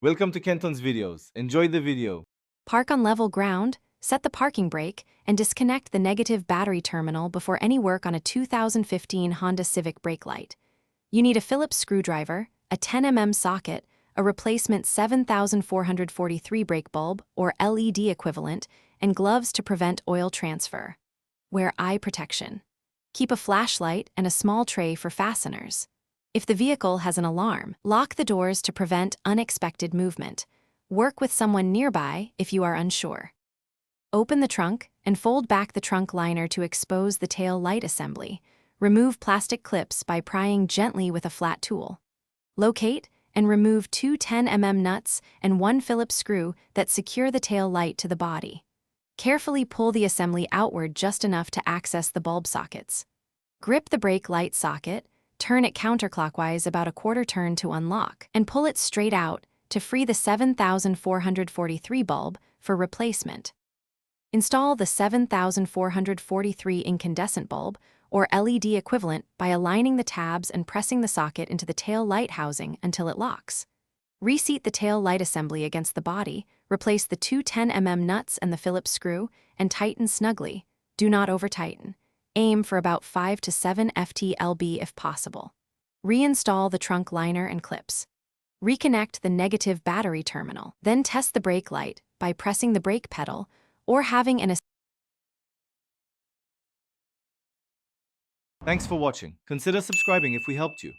Welcome to Kenton's videos. Enjoy the video. Park on level ground, set the parking brake, and disconnect the negative battery terminal before any work on a 2015 Honda Civic brake light. You need a Phillips screwdriver, a 10 mm socket, a replacement 7443 brake bulb, or LED equivalent, and gloves to prevent oil transfer. Wear eye protection. Keep a flashlight and a small tray for fasteners. If the vehicle has an alarm, lock the doors to prevent unexpected movement. Work with someone nearby if you are unsure. Open the trunk and fold back the trunk liner to expose the tail light assembly. Remove plastic clips by prying gently with a flat tool. Locate and remove two 10 mm nuts and one Phillips screw that secure the tail light to the body. Carefully pull the assembly outward just enough to access the bulb sockets. Grip the brake light socket, turn it counterclockwise about a quarter turn to unlock, and pull it straight out to free the 7443 bulb for replacement. Install the 7443 incandescent bulb, or LED equivalent, by aligning the tabs and pressing the socket into the tail light housing until it locks. Reseat the tail light assembly against the body, replace the two 10 mm nuts and the Phillips screw, and tighten snugly. Do not over-tighten. Aim for about 5 to 7 ft-lb if possible. Reinstall the trunk liner and clips. Reconnect the negative battery terminal, then test the brake light by pressing the brake pedal or having an Thanks for watching. Consider subscribing if we helped you.